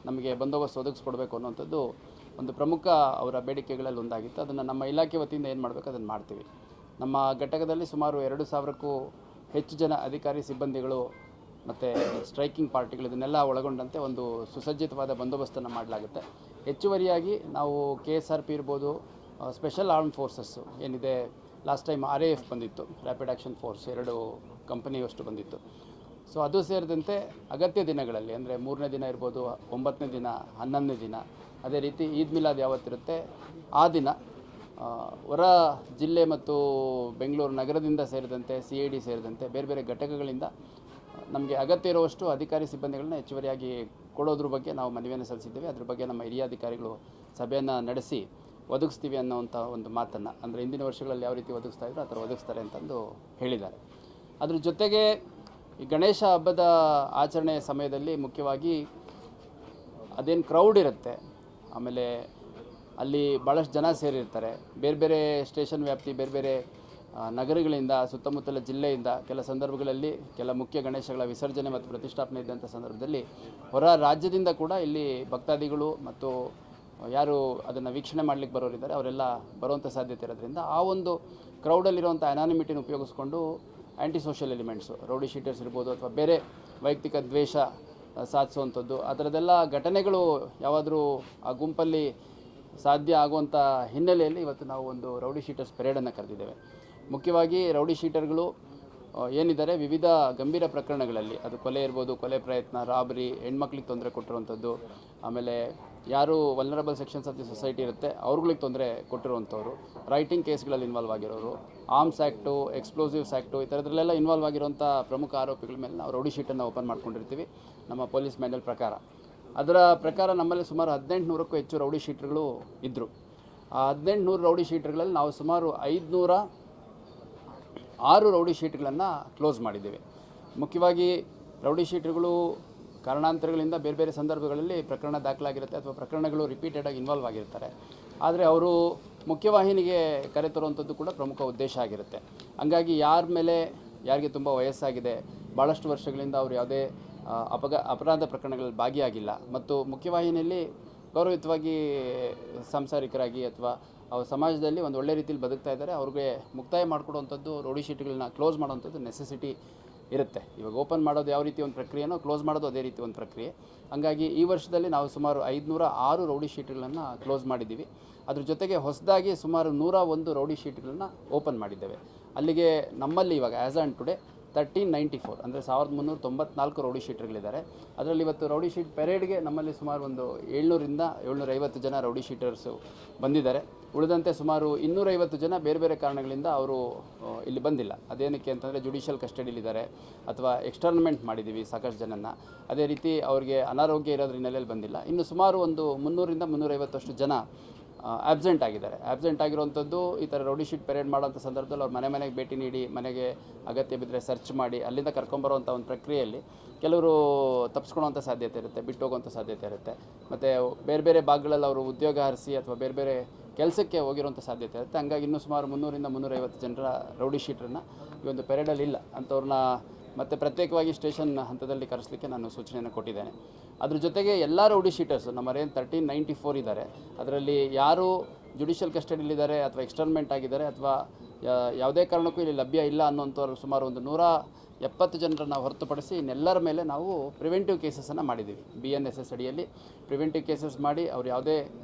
ನಮಗೆ ಬಂದೋಬಸ್ತ್ ಒದಗಿಸ್ಕೊಡ್ಬೇಕು ಅನ್ನುವಂಥದ್ದು ಒಂದು ಪ್ರಮುಖ ಅವರ ಬೇಡಿಕೆಗಳಲ್ಲಿ ಒಂದಾಗಿತ್ತು. ಅದನ್ನು ನಮ್ಮ ಇಲಾಖೆ ವತಿಯಿಂದ ಏನು ಮಾಡಬೇಕು ಅದನ್ನು ಮಾಡ್ತೀವಿ. ನಮ್ಮ ಘಟಕದಲ್ಲಿ ಸುಮಾರು 2,000ಕ್ಕೂ ಹೆಚ್ಚು ಜನ ಅಧಿಕಾರಿ ಸಿಬ್ಬಂದಿಗಳು ಮತ್ತು ಸ್ಟ್ರೈಕಿಂಗ್ ಪಾರ್ಟಿಗಳು ಇದನ್ನೆಲ್ಲ ಒಳಗೊಂಡಂತೆ ಒಂದು ಸುಸಜ್ಜಿತವಾದ ಬಂದೋಬಸ್ತನ್ನು ಮಾಡಲಾಗುತ್ತೆ. ಹೆಚ್ಚುವರಿಯಾಗಿ ನಾವು KSRP ಇರ್ಬೋದು, ಸ್ಪೆಷಲ್ ಆರ್ಮ್ ಫೋರ್ಸಸ್ಸು ಏನಿದೆ, ಲಾಸ್ಟ್ ಟೈಮ್ RAF ಬಂದಿತ್ತು, ರ್ಯಾಪಿಡ್ ಆ್ಯಕ್ಷನ್ ಫೋರ್ಸ್ 2 ಕಂಪನಿಯಷ್ಟು ಬಂದಿತ್ತು. ಸೊ ಅದು ಸೇರಿದಂತೆ ಅಗತ್ಯ ದಿನಗಳಲ್ಲಿ ಅಂದರೆ 3ನೇ ದಿನ ಇರ್ಬೋದು, 9ನೇ ದಿನ, 11ನೇ ದಿನ, ಅದೇ ರೀತಿ ಈದ್ ಮಿಲಾದ್ ಯಾವತ್ತಿರುತ್ತೆ ಆ ದಿನ ಹೊರ ಜಿಲ್ಲೆ ಮತ್ತು ಬೆಂಗಳೂರು ನಗರದಿಂದ ಸೇರಿದಂತೆ CID ಸೇರಿದಂತೆ ಬೇರೆ ಬೇರೆ ಘಟಕಗಳಿಂದ ನಮಗೆ ಅಗತ್ಯ ಇರುವಷ್ಟು ಅಧಿಕಾರಿ ಸಿಬ್ಬಂದಿಗಳನ್ನ ಹೆಚ್ಚುವರಿಯಾಗಿ ಕೊಡೋದ್ರ ಬಗ್ಗೆ ನಾವು ಮನವಿಯನ್ನು ಸಲ್ಲಿಸಿದ್ದೇವೆ. ಅದ್ರ ಬಗ್ಗೆ ನಮ್ಮ ಹಿರಿಯ ಅಧಿಕಾರಿಗಳು ಸಭೆಯನ್ನು ನಡೆಸಿ ಒದಗಿಸ್ತೀವಿ ಅನ್ನೋವಂಥ ಒಂದು ಮಾತನ್ನು, ಅಂದರೆ ಹಿಂದಿನ ವರ್ಷಗಳಲ್ಲಿ ಯಾವ ರೀತಿ ಒದಗಿಸ್ತಾ ಇದ್ರು ಆ ಥರ ಒದಗಿಸ್ತಾರೆ ಅಂತಂದು ಹೇಳಿದ್ದಾರೆ. ಅದ್ರ ಜೊತೆಗೆ ಈ ಗಣೇಶ ಹಬ್ಬದ ಆಚರಣೆಯ ಸಮಯದಲ್ಲಿ ಮುಖ್ಯವಾಗಿ ಅದೇನು ಕ್ರೌಡ್ ಇರುತ್ತೆ, ಆಮೇಲೆ ಅಲ್ಲಿ ಭಾಳಷ್ಟು ಜನ ಸೇರಿರ್ತಾರೆ, ಬೇರೆ ಬೇರೆ ಸ್ಟೇಷನ್ ವ್ಯಾಪ್ತಿ, ಬೇರೆ ಬೇರೆ ನಗರಗಳಿಂದ, ಸುತ್ತಮುತ್ತಲ ಜಿಲ್ಲೆಯಿಂದ ಕೆಲ ಸಂದರ್ಭಗಳಲ್ಲಿ ಕೆಲ ಮುಖ್ಯ ಗಣೇಶಗಳ ವಿಸರ್ಜನೆ ಮತ್ತು ಪ್ರತಿಷ್ಠಾಪನೆ ಇದ್ದಂಥ ಸಂದರ್ಭದಲ್ಲಿ ಹೊರ ರಾಜ್ಯದಿಂದ ಕೂಡ ಇಲ್ಲಿ ಭಕ್ತಾದಿಗಳು ಮತ್ತು ಯಾರು ಅದನ್ನು ವೀಕ್ಷಣೆ ಮಾಡಲಿಕ್ಕೆ ಬರೋರಿದ್ದಾರೆ ಅವರೆಲ್ಲ ಬರುವಂಥ ಸಾಧ್ಯತೆ ಇರೋದ್ರಿಂದ ಆ ಒಂದು ಕ್ರೌಡಲ್ಲಿರುವಂಥ ಅನಾನಿಮಿಟಿನ ಉಪಯೋಗಿಸ್ಕೊಂಡು anti social elements rowdy sheeters ಇರ್ಬೋದು ಅಥವಾ ಬೇರೆ ವೈಯಕ್ತಿಕ ದ್ವೇಷ ಸಾಧಿಸುವಂಥದ್ದು ಆ ಥರದ್ದೆಲ್ಲ ಘಟನೆಗಳು ಯಾವಾದರೂ ಆ ಗುಂಪಲ್ಲಿ ಸಾಧ್ಯ ಆಗುವಂಥ ಹಿನ್ನೆಲೆಯಲ್ಲಿ ಇವತ್ತು ನಾವು ಒಂದು ರೌಡಿ ಶೀಟರ್ಸ್ ಪೆರೇಡನ್ನು ಕರೆದಿದ್ದೇವೆ. ಮುಖ್ಯವಾಗಿ ರೌಡಿ ಶೀಟರ್ಗಳು ಏನಿದ್ದಾರೆ ವಿವಿಧ ಗಂಭೀರ ಪ್ರಕರಣಗಳಲ್ಲಿ, ಅದು ಕೊಲೆ ಇರ್ಬೋದು, ಕೊಲೆ ಪ್ರಯತ್ನ, ರಾಬರಿ, ಹೆಣ್ಮಕ್ಳಿಗೆ ತೊಂದರೆ ಕೊಟ್ಟಿರುವಂಥದ್ದು, ಆಮೇಲೆ ಯಾರು vulnerable sections of the society ಇರುತ್ತೆ ಅವ್ರುಗಳಿಗೆ ತೊಂದರೆ ಕೊಟ್ಟಿರುವಂಥವ್ರು, ರೈಟಿಂಗ್ ಕೇಸ್ಗಳಲ್ಲಿ ಇನ್ವಾಲ್ವ್ ಆಗಿರೋರು, ಆರ್ಮ್ಸ್ ಆ್ಯಕ್ಟು, ಎಕ್ಸ್ಪ್ಲೋಸಿವ್ಸ್ ಆ್ಯಕ್ಟು ಈ ಥರದ್ರಲ್ಲೆಲ್ಲ ಇನ್ವಾಲ್ವ್ ಆಗಿರುವಂಥ ಪ್ರಮುಖ ಆರೋಪಿಗಳ ಮೇಲೆ ನಾವು ರೌಡಿ ಶೀಟನ್ನು ಓಪನ್ ಮಾಡ್ಕೊಂಡಿರ್ತೀವಿ ನಮ್ಮ ಪೊಲೀಸ್ ಮ್ಯಾನ್ಯಲ್ ಪ್ರಕಾರ. ಅದರ ಪ್ರಕಾರ ನಮ್ಮಲ್ಲಿ ಸುಮಾರು 1800ಕ್ಕೂ ಹೆಚ್ಚು ರೌಡಿ ಶೀಟರ್ಗಳು ಇದ್ದರು. ಆ 1800 ರೌಡಿ ಶೀಟರ್ಗಳಲ್ಲಿ ನಾವು ಸುಮಾರು 506 ರೌಡಿ ಶೀಟ್ಗಳನ್ನು ಕ್ಲೋಸ್ ಮಾಡಿದ್ದೇವೆ. ಮುಖ್ಯವಾಗಿ ರೌಡಿ ಶೀಟ್ಗಳು ಕಾರಣಾಂತರಗಳಿಂದ ಬೇರೆ ಬೇರೆ ಸಂದರ್ಭಗಳಲ್ಲಿ ಪ್ರಕರಣ ದಾಖಲಾಗಿರುತ್ತೆ ಅಥವಾ ಪ್ರಕರಣಗಳು ರಿಪೀಟೆಡಾಗಿ ಇನ್ವಾಲ್ವ್ ಆಗಿರ್ತಾರೆ. ಆದರೆ ಅವರು ಮುಖ್ಯವಾಹಿನಿಗೆ ಕರೆತರುವಂಥದ್ದು ಕೂಡ ಪ್ರಮುಖ ಉದ್ದೇಶ ಆಗಿರುತ್ತೆ. ಹಂಗಾಗಿ ಯಾರ ಮೇಲೆ ಯಾರಿಗೆ ತುಂಬ ವಯಸ್ಸಾಗಿದೆ, ಭಾಳಷ್ಟು ವರ್ಷಗಳಿಂದ ಅವರು ಯಾವುದೇ ಅಪರಾಧ ಪ್ರಕರಣಗಳಲ್ಲಿ ಭಾಗಿಯಾಗಿಲ್ಲ ಮತ್ತು ಮುಖ್ಯವಾಹಿನಿಯಲ್ಲಿ ಗೌರವಯುತವಾಗಿ ಸಂಸಾರಿಕರಾಗಿ ಅಥವಾ ಅವ್ರ ಸಮಾಜದಲ್ಲಿ ಒಂದು ಒಳ್ಳೆ ರೀತಿಯಲ್ಲಿ ಬದುಕ್ತಾ ಇದ್ದಾರೆ, ಅವ್ರಿಗೆ ಮುಕ್ತಾಯ ಮಾಡಿಕೊಡುವಂಥದ್ದು ರೌಡಿ ಶೀಟ್ಗಳನ್ನ ಕ್ಲೋಸ್ ಮಾಡೋವಂಥದ್ದು ನೆಸೆಸಿಟಿ ಇರುತ್ತೆ. ಇವಾಗ ಓಪನ್ ಮಾಡೋದು ಯಾವ ರೀತಿ ಒಂದು ಪ್ರಕ್ರಿಯೆನೋ ಕ್ಲೋಸ್ ಮಾಡೋದು ಅದೇ ರೀತಿ ಒಂದು ಪ್ರಕ್ರಿಯೆ. ಹಂಗಾಗಿ ಈ ವರ್ಷದಲ್ಲಿ ನಾವು ಸುಮಾರು 506 ರೌಡಿ ಶೀಟ್ಗಳನ್ನು ಕ್ಲೋಸ್ ಮಾಡಿದ್ದೀವಿ. ಅದ್ರ ಜೊತೆಗೆ ಹೊಸದಾಗಿ ಸುಮಾರು 101 ರೌಡಿ ಶೀಟ್ಗಳನ್ನು ಓಪನ್ ಮಾಡಿದ್ದೇವೆ. ಅಲ್ಲಿಗೆ ನಮ್ಮಲ್ಲಿ ಇವಾಗ ಆ್ಯಸ್ ಆನ್ ಟುಡೇ 1394 ಅಂದರೆ 1394 ರೌಡಿ ಶೀಟರ್ಗಳಿದ್ದಾರೆ. ಅದರಲ್ಲಿ ಇವತ್ತು ರೌಡಿ ಶೀಟ್ ಪೆರೇಡ್ಗೆ ನಮ್ಮಲ್ಲಿ ಸುಮಾರು ಒಂದು 700ರಿಂದ 750 ಜನ ರೌಡಿ ಶೀಟರ್ಸು ಬಂದಿದ್ದಾರೆ. ಉಳಿದಂತೆ ಸುಮಾರು 250 ಜನ ಬೇರೆ ಬೇರೆ ಕಾರಣಗಳಿಂದ ಅವರು ಇಲ್ಲಿ ಬಂದಿಲ್ಲ. ಅದೇನಕ್ಕೆ ಅಂತಂದರೆ ಜುಡಿಷಿಯಲ್ ಕಸ್ಟಡಿಲಿದ್ದಾರೆ ಅಥವಾ ಎಕ್ಸ್ಟರ್ನ್ಮೆಂಟ್ ಮಾಡಿದ್ದೀವಿ ಸಾಕಷ್ಟು ಜನನ, ಅದೇ ರೀತಿ ಅವ್ರಿಗೆ ಅನಾರೋಗ್ಯ ಇರೋದ್ರ ಹಿನ್ನೆಲೆಯಲ್ಲಿ ಬಂದಿಲ್ಲ. ಇನ್ನು ಸುಮಾರು ಒಂದು 300ರಿಂದ 350 ಜನ ಆಬ್ಸೆಂಟ್ ಆಗಿದ್ದಾರೆ. ಆಬ್ಸೆಂಟ್ ಆಗಿರುವಂಥದ್ದು ಈ ಥರ ರೌಡಿ ಶೀಟ್ ಪೆರೇಡ್ ಮಾಡೋಂಥ ಸಂದರ್ಭದಲ್ಲಿ ಅವ್ರು ಮನೆಗೆ ಭೇಟಿ ನೀಡಿ ಮನೆಗೆ ಅಗತ್ಯ ಬಿದ್ದರೆ ಸರ್ಚ್ ಮಾಡಿ ಅಲ್ಲಿಂದ ಕರ್ಕೊಂಬರೋವಂಥ ಒಂದು ಪ್ರಕ್ರಿಯೆಯಲ್ಲಿ ಕೆಲವರು ತಪ್ಪಿಸ್ಕೊಳ್ಳೋವಂಥ ಸಾಧ್ಯತೆ ಇರುತ್ತೆ, ಬಿಟ್ಟು ಹೋಗುವಂಥ ಸಾಧ್ಯತೆ ಇರುತ್ತೆ. ಮತ್ತು ಬೇರೆ ಬೇರೆ ಭಾಗಗಳಲ್ಲಿ ಅವರು ಉದ್ಯೋಗ ಹರಿಸಿ ಅಥವಾ ಬೇರೆ ಬೇರೆ ಕೆಲಸಕ್ಕೆ ಹೋಗಿರುವಂಥ ಸಾಧ್ಯತೆ ಇರುತ್ತೆ. ಹಂಗಾಗಿ ಇನ್ನೂ ಸುಮಾರು 300ರಿಂದ 350 ಜನರ ರೌಡಿ ಶೀಟ್ರನ್ನು ಈ ಒಂದು ಪೆರೇಡಲ್ಲಿ ಇಲ್ಲ ಅಂಥವ್ರನ್ನ ಮತ್ತು ಪ್ರತ್ಯೇಕವಾಗಿ ಸ್ಟೇಷನ್ ಹಂತದಲ್ಲಿ ಕರೆಸಲಿಕ್ಕೆ ನಾನು ಸೂಚನೆಯನ್ನು ಕೊಟ್ಟಿದ್ದೇನೆ. ಅದ್ರ ಜೊತೆಗೆ ಎಲ್ಲ ರೌಡಿ ಶೀಟರ್ಸು ನಮ್ಮರೇನು 1394 ಇದ್ದಾರೆ, ಅದರಲ್ಲಿ ಯಾರು ಜುಡಿಷಿಯಲ್ ಕಸ್ಟಡಿಲಿದ್ದಾರೆ ಅಥವಾ ಎಕ್ಸ್ಟರ್ನ್ಮೆಂಟ್ ಆಗಿದ್ದಾರೆ ಅಥವಾ ಯಾವುದೇ ಕಾರಣಕ್ಕೂ ಇಲ್ಲಿ ಲಭ್ಯ ಇಲ್ಲ ಅನ್ನೋಂಥವ್ರು ಸುಮಾರು ಒಂದು 170 ಜನರನ್ನು ಹೊರತುಪಡಿಸಿ ಇನ್ನೆಲ್ಲರ ಮೇಲೆ ನಾವು ಪ್ರಿವೆಂಟಿವ್ ಕೇಸಸನ್ನು ಮಾಡಿದ್ದೀವಿ. BNSS ಅಡಿಯಲ್ಲಿ ಪ್ರಿವೆಂಟಿವ್ ಕೇಸಸ್ ಮಾಡಿ ಅವ್ರು ಯಾವುದೇ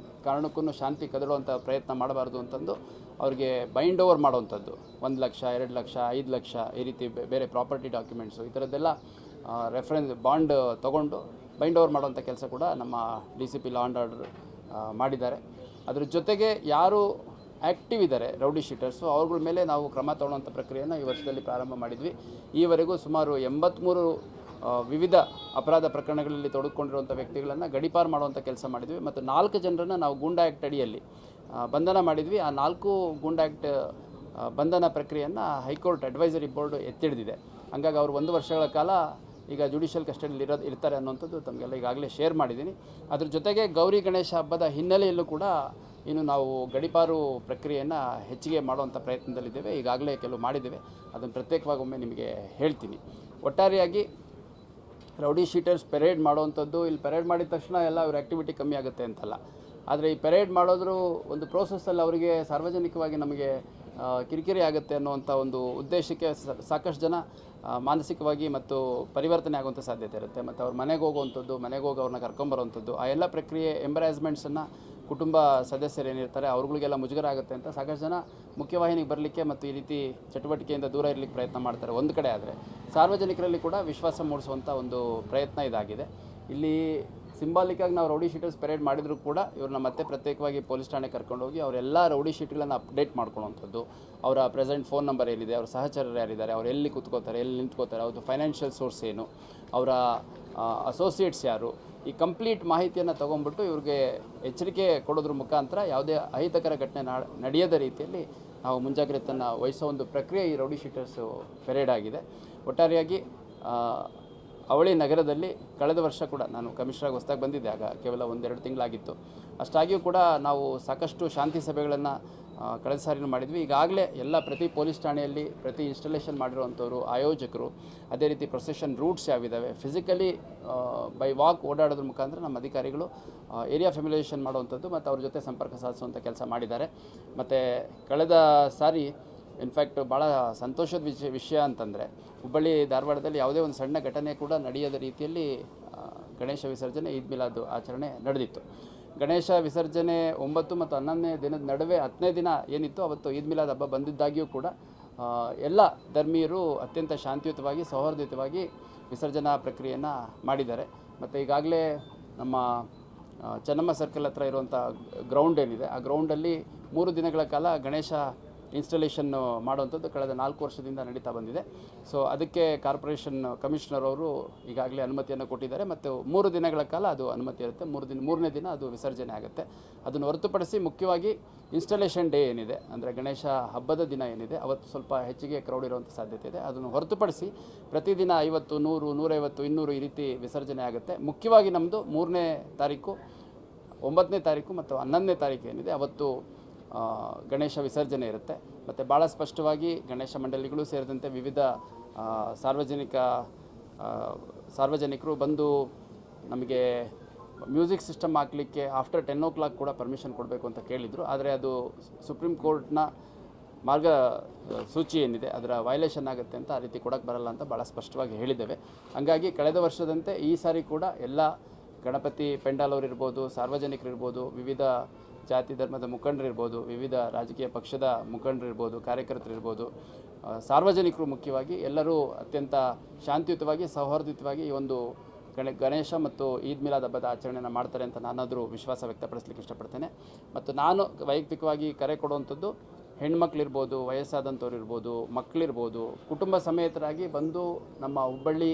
ಕಾರಣಕ್ಕೂ ಶಾಂತಿ ಕದಡುವಂಥ ಪ್ರಯತ್ನ ಮಾಡಬಾರ್ದು ಅಂತಂದು ಅವ್ರಿಗೆ ಬೈಂಡ್ ಓವರ್ ಮಾಡುವಂಥದ್ದು 1 ಲಕ್ಷ, 2 ಲಕ್ಷ, 5 ಲಕ್ಷ ಈ ರೀತಿ ಬೇರೆ ಪ್ರಾಪರ್ಟಿ ಡಾಕ್ಯುಮೆಂಟ್ಸು ಈ ಥರದ್ದೆಲ್ಲ ರೆಫರೆನ್ಸ್ ಬಾಂಡ್ ತೊಗೊಂಡು ಬೈಂಡ್ ಓವರ್ ಮಾಡುವಂಥ ಕೆಲಸ ಕೂಡ ನಮ್ಮ DCP ಲಾ ಆ್ಯಂಡ್ ಆರ್ಡರ್ ಮಾಡಿದ್ದಾರೆ. ಅದ್ರ ಜೊತೆಗೆ ಯಾರು ಆ್ಯಕ್ಟಿವ್ ಇದ್ದಾರೆ ರೌಡಿ ಶೀಟರ್ಸು ಅವ್ರಗಳ ಮೇಲೆ ನಾವು ಕ್ರಮ ತಗೊಳ್ಳುವಂಥ ಪ್ರಕ್ರಿಯೆಯನ್ನು ಈ ವರ್ಷದಲ್ಲಿ ಪ್ರಾರಂಭ ಮಾಡಿದ್ವಿ. ಈವರೆಗೂ ಸುಮಾರು 83 ವಿವಿಧ ಅಪರಾಧ ಪ್ರಕರಣಗಳಲ್ಲಿ ತೊಡಗಿಕೊಂಡಿರುವಂಥ ವ್ಯಕ್ತಿಗಳನ್ನು ಗಡೀಪಾರು ಮಾಡುವಂಥ ಕೆಲಸ ಮಾಡಿದ್ವಿ ಮತ್ತು 4 ಜನರನ್ನು ನಾವು ಗೂಂಡಾ ಆ್ಯಕ್ಟ್ ಅಡಿಯಲ್ಲಿ ಬಂಧನ ಮಾಡಿದ್ವಿ. ಆ 4 ಗೂಂಡಾ ಆ್ಯಕ್ಟ್ ಬಂಧನ ಪ್ರಕ್ರಿಯೆಯನ್ನು ಹೈಕೋರ್ಟ್ ಅಡ್ವೈಸರಿ ಬೋರ್ಡ್ ಎತ್ತಿಡಿದಿದೆ. ಹಂಗಾಗಿ ಅವರು 1 ವರ್ಷಗಳ ಕಾಲ ಈಗ ಜುಡಿಷಿಯಲ್ ಕಸ್ಟಡಿಯಲ್ಲಿ ಇರ್ತಾರೆ ಅನ್ನೋಂಥದ್ದು ತಮಗೆಲ್ಲ ಈಗಾಗಲೇ ಶೇರ್ ಮಾಡಿದ್ದೀನಿ. ಅದ್ರ ಜೊತೆಗೆ ಗೌರಿ ಗಣೇಶ ಹಬ್ಬದ ಹಿನ್ನೆಲೆಯಲ್ಲೂ ಕೂಡ ಇನ್ನು ನಾವು ಗಡೀಪಾರು ಪ್ರಕ್ರಿಯೆಯನ್ನು ಹೆಚ್ಚಿಗೆ ಮಾಡುವಂಥ ಪ್ರಯತ್ನದಲ್ಲಿದ್ದೇವೆ. ಈಗಾಗಲೇ ಕೆಲವು ಮಾಡಿದ್ದೇವೆ, ಅದನ್ನು ಪ್ರತ್ಯೇಕವಾಗಿ ಒಮ್ಮೆ ನಿಮಗೆ ಹೇಳ್ತೀನಿ. ಒಟ್ಟಾರೆಯಾಗಿ ರೌಡಿ ಶೀಟರ್ಸ್ ಪೆರೇಡ್ ಮಾಡುವಂಥದ್ದು, ಇಲ್ಲಿ ಪೆರೇಡ್ ಮಾಡಿದ ತಕ್ಷಣ ಎಲ್ಲ ಅವ್ರ ಆ್ಯಕ್ಟಿವಿಟಿ ಕಮ್ಮಿ ಆಗುತ್ತೆ ಅಂತಲ್ಲ, ಆದರೆ ಈ ಪೆರೇಡ್ ಮಾಡೋದ್ರ ಒಂದು ಪ್ರೋಸೆಸ್ಸಲ್ಲಿ ಅವರಿಗೆ ಸಾರ್ವಜನಿಕವಾಗಿ ನಮಗೆ ಕಿರಿಕಿರಿ ಆಗುತ್ತೆ ಅನ್ನುವಂಥ ಒಂದು ಉದ್ದೇಶಕ್ಕೆ ಸಾಕಷ್ಟು ಜನ ಮಾನಸಿಕವಾಗಿ ಮತ್ತು ಪರಿವರ್ತನೆ ಆಗುವಂಥ ಸಾಧ್ಯತೆ ಇರುತ್ತೆ. ಮತ್ತು ಅವ್ರ ಮನೆಗೆ ಹೋಗುವಂಥದ್ದು, ಮನೆಗೆ ಹೋಗಿ ಅವ್ರನ್ನ ಕರ್ಕೊಂಬರೋವಂಥದ್ದು, ಆ ಎಲ್ಲ ಪ್ರಕ್ರಿಯೆ ಎಂಬರಾಸ್ಮೆಂಟ್ಸನ್ನು ಕುಟುಂಬ ಸದಸ್ಯರು ಏನಿರ್ತಾರೆ ಅವ್ರುಗಳಿಗೆಲ್ಲ ಮುಜುಗರ ಆಗುತ್ತೆ ಅಂತ ಸಾಕಷ್ಟು ಜನ ಮುಖ್ಯವಾಹಿನಿಗೆ ಬರಲಿಕ್ಕೆ ಮತ್ತು ಈ ರೀತಿ ಚಟುವಟಿಕೆಯಿಂದ ದೂರ ಇರಲಿಕ್ಕೆ ಪ್ರಯತ್ನ ಮಾಡ್ತಾರೆ ಒಂದು ಕಡೆ. ಆದರೆ ಸಾರ್ವಜನಿಕರಲ್ಲಿ ಕೂಡ ವಿಶ್ವಾಸ ಮೂಡಿಸುವಂಥ ಒಂದು ಪ್ರಯತ್ನ ಇದಾಗಿದೆ. ಇಲ್ಲಿ ಸಿಂಬಾಲಿಕಾಗಿ ನಾವು ರೌಡಿ ಶೀಟರ್ಸ್ ಪೆರೇಡ್ ಮಾಡಿದರೂ ಕೂಡ ಇವ್ರನ್ನ ಮತ್ತೆ ಪ್ರತ್ಯೇಕವಾಗಿ ಪೊಲೀಸ್ ಠಾಣೆ ಕರ್ಕೊಂಡೋಗಿ ಅವರೆಲ್ಲ ರೌಡಿ ಶೀಟ್ಗಳನ್ನು ಅಪ್ಡೇಟ್ ಮಾಡ್ಕೊಳ್ಳುವಂಥದ್ದು, ಅವರ ಪ್ರೆಸೆಂಟ್ ಫೋನ್ ನಂಬರ್ ಏನಿದೆ, ಅವ್ರ ಸಹಚರರು ಯಾರಿದ್ದಾರೆ, ಅವ್ರು ಎಲ್ಲಿ ಕೂತ್ಕೋತಾರೆ, ಎಲ್ಲಿ ನಿಂತ್ಕೋತಾರೆ, ಅವ್ರದ್ದು ಫೈನಾನ್ಷಿಯಲ್ ಸೋರ್ಸ್ ಏನು, ಅವರ ಅಸೋಸಿಯೇಟ್ಸ್ ಯಾರು, ಈ ಕಂಪ್ಲೀಟ್ ಮಾಹಿತಿಯನ್ನು ತೊಗೊಂಡ್ಬಿಟ್ಟು ಇವ್ರಿಗೆ ಎಚ್ಚರಿಕೆ ಕೊಡೋದ್ರ ಮುಖಾಂತರ ಯಾವುದೇ ಅಹಿತಕರ ಘಟನೆ ನಡೆಯದ ರೀತಿಯಲ್ಲಿ ನಾವು ಮುಂಜಾಗ್ರತೆಯನ್ನು ವಹಿಸೋ ಒಂದು ಪ್ರಕ್ರಿಯೆ ಈ ರೌಡಿ ಶೀಟರ್ಸು ಪೆರೇಡ್ ಆಗಿದೆ. ಒಟ್ಟಾರೆಯಾಗಿ ಅವಳಿ ನಗರದಲ್ಲಿ ಕಳೆದ ವರ್ಷ ಕೂಡ ನಾನು ಕಮಿಷನರ್ ಹೊಸದಾಗಿ ಬಂದಿದ್ದೆ, ಆಗ ಕೇವಲ 1-2 ತಿಂಗಳಾಗಿತ್ತು. ಅಷ್ಟಾಗಿಯೂ ಕೂಡ ನಾವು ಸಾಕಷ್ಟು ಶಾಂತಿ ಸಭೆಗಳನ್ನು ಕಳೆದ ಸಾರಿನೂ ಮಾಡಿದ್ವಿ. ಈಗಾಗಲೇ ಪ್ರತಿ ಪೊಲೀಸ್ ಠಾಣೆಯಲ್ಲಿ ಪ್ರತಿ ಇನ್ಸ್ಟಾಲೇಷನ್ ಮಾಡಿರುವಂಥವ್ರು, ಆಯೋಜಕರು, ಅದೇ ರೀತಿ ಪ್ರೊಸೆಷನ್ ರೂಟ್ಸ್ ಯಾವಿದ್ದಾವೆ, ಫಿಸಿಕಲಿ ಬೈ ವಾಕ್ ಓಡಾಡೋದ್ರ ಮುಖಾಂತರ ನಮ್ಮ ಅಧಿಕಾರಿಗಳು ಏರಿಯಾ ಫೆಮಿಲೈಸೇಷನ್ ಮಾಡುವಂಥದ್ದು ಮತ್ತು ಅವ್ರ ಜೊತೆ ಸಂಪರ್ಕ ಸಾಧಿಸುವಂಥ ಕೆಲಸ ಮಾಡಿದ್ದಾರೆ. ಮತ್ತು ಕಳೆದ ಸಾರಿ ಇನ್ಫ್ಯಾಕ್ಟ್ ಭಾಳ ಸಂತೋಷದ ವಿಷಯ ಅಂತಂದರೆ, ಹುಬ್ಬಳ್ಳಿ ಧಾರವಾಡದಲ್ಲಿ ಯಾವುದೇ ಒಂದು ಸಣ್ಣ ಘಟನೆ ಕೂಡ ನಡೆಯದ ರೀತಿಯಲ್ಲಿ ಗಣೇಶ ವಿಸರ್ಜನೆ, ಈದ್ ಮಿಲಾದ್ ಆಚರಣೆ ನಡೆದಿತ್ತು. ಗಣೇಶ ವಿಸರ್ಜನೆ 9 ಮತ್ತು 11ನೇ ದಿನದ ನಡುವೆ 10ನೇ ದಿನ ಏನಿತ್ತು ಅವತ್ತು ಈದ್ ಮಿಲಾದ್ ಹಬ್ಬ ಬಂದಿದ್ದಾಗಿಯೂ ಕೂಡ ಎಲ್ಲ ಧರ್ಮೀಯರು ಅತ್ಯಂತ ಶಾಂತಿಯುತವಾಗಿ, ಸೌಹಾರ್ದಯುತವಾಗಿ ವಿಸರ್ಜನಾ ಪ್ರಕ್ರಿಯೆಯನ್ನು ಮಾಡಿದ್ದಾರೆ. ಮತ್ತು ಈಗಾಗಲೇ ನಮ್ಮ ಚೆನ್ನಮ್ಮ ಸರ್ಕಲ್ ಹತ್ರ ಇರುವಂಥ ಗ್ರೌಂಡ್ ಏನಿದೆ, ಆ ಗ್ರೌಂಡಲ್ಲಿ 3 ದಿನಗಳ ಕಾಲ ಗಣೇಶ ಇನ್ಸ್ಟಾಲೇಷನ್ ಮಾಡುವಂಥದ್ದು ಕಳೆದ 4 ವರ್ಷದಿಂದ ನಡೀತಾ ಬಂದಿದೆ. ಸೊ ಅದಕ್ಕೆ ಕಾರ್ಪೊರೇಷನ್ ಕಮಿಷನರ್ ಅವರು ಈಗಾಗಲೇ ಅನುಮತಿಯನ್ನು ಕೊಟ್ಟಿದ್ದಾರೆ ಮತ್ತು 3 ದಿನಗಳ ಕಾಲ ಅದು ಅನುಮತಿ ಇರುತ್ತೆ. 3ನೇ ದಿನ ಅದು ವಿಸರ್ಜನೆ ಆಗುತ್ತೆ. ಅದನ್ನು ಹೊರತುಪಡಿಸಿ ಮುಖ್ಯವಾಗಿ ಇನ್ಸ್ಟಾಲೇಷನ್ ಡೇ ಏನಿದೆ, ಅಂದರೆ ಗಣೇಶ ಹಬ್ಬದ ದಿನ ಏನಿದೆ, ಅವತ್ತು ಸ್ವಲ್ಪ ಹೆಚ್ಚಿಗೆ ಕ್ರೌಡ್ ಇರುವಂಥ ಸಾಧ್ಯತೆ ಇದೆ. ಅದನ್ನು ಹೊರತುಪಡಿಸಿ ಪ್ರತಿದಿನ 50, 100, 150, 200 ಈ ರೀತಿ ವಿಸರ್ಜನೆ ಆಗುತ್ತೆ. ಮುಖ್ಯವಾಗಿ ನಮ್ಮದು 3ನೇ ತಾರೀಕು, 9ನೇ ತಾರೀಕು ಮತ್ತು 11ನೇ ತಾರೀಕು ಏನಿದೆ ಅವತ್ತು ಗಣೇಶ ವಿಸರ್ಜನೆ ಇರುತ್ತೆ. ಮತ್ತು ಭಾಳ ಸ್ಪಷ್ಟವಾಗಿ ಗಣೇಶ ಮಂಡಳಿಗಳು ಸೇರಿದಂತೆ ವಿವಿಧ ಸಾರ್ವಜನಿಕರು ಬಂದು ನಮಗೆ ಮ್ಯೂಸಿಕ್ ಸಿಸ್ಟಮ್ ಹಾಕಲಿಕ್ಕೆ ಆಫ್ಟರ್ 10 o'clock ಕೂಡ ಪರ್ಮಿಷನ್ ಕೊಡಬೇಕು ಅಂತ ಕೇಳಿದರು. ಆದರೆ ಅದು ಸುಪ್ರೀಂ ಕೋರ್ಟ್ನ ಮಾರ್ಗಸೂಚಿ ಏನಿದೆ ಅದರ ವೈಲೇಷನ್ ಆಗುತ್ತೆ ಅಂತ, ಆ ರೀತಿ ಕೊಡೋಕ್ಕೆ ಬರಲ್ಲ ಅಂತ ಭಾಳ ಸ್ಪಷ್ಟವಾಗಿ ಹೇಳಿದ್ದೇವೆ. ಹಾಗಾಗಿ ಕಳೆದ ವರ್ಷದಂತೆ ಈ ಸಾರಿ ಕೂಡ ಎಲ್ಲ ಗಣಪತಿ ಪೆಂಡಾಲ್ ಅವರು ಇರ್ಬೋದು, ಸಾರ್ವಜನಿಕರಿರ್ಬೋದು, ವಿವಿಧ ಜಾತಿ ಧರ್ಮದ ಮುಖಂಡರಿರ್ಬೋದು, ವಿವಿಧ ರಾಜಕೀಯ ಪಕ್ಷದ ಮುಖಂಡರಿರ್ಬೋದು, ಕಾರ್ಯಕರ್ತರಿರ್ಬೋದು, ಸಾರ್ವಜನಿಕರು ಮುಖ್ಯವಾಗಿ ಎಲ್ಲರೂ ಅತ್ಯಂತ ಶಾಂತಿಯುತವಾಗಿ, ಸೌಹಾರ್ದಯುತವಾಗಿ ಈ ಒಂದು ಗಣೇಶ ಮತ್ತು ಈದ್ ಮಿಲಾದ್ ಹಬ್ಬದ ಆಚರಣೆಯನ್ನು ಮಾಡ್ತಾರೆ ಅಂತ ನಾನಾದರೂ ವಿಶ್ವಾಸ ವ್ಯಕ್ತಪಡಿಸಲಿಕ್ಕೆ ಇಷ್ಟಪಡ್ತೇನೆ. ಮತ್ತು ನಾನು ವೈಯಕ್ತಿಕವಾಗಿ ಕರೆ ಕೊಡುವಂಥದ್ದು, ಹೆಣ್ಮಕ್ಳಿರ್ಬೋದು, ವಯಸ್ಸಾದಂಥವ್ರು ಇರ್ಬೋದು, ಮಕ್ಕಳಿರ್ಬೋದು, ಕುಟುಂಬ ಸಮೇತರಾಗಿ ಬಂದು ನಮ್ಮ ಹುಬ್ಬಳ್ಳಿ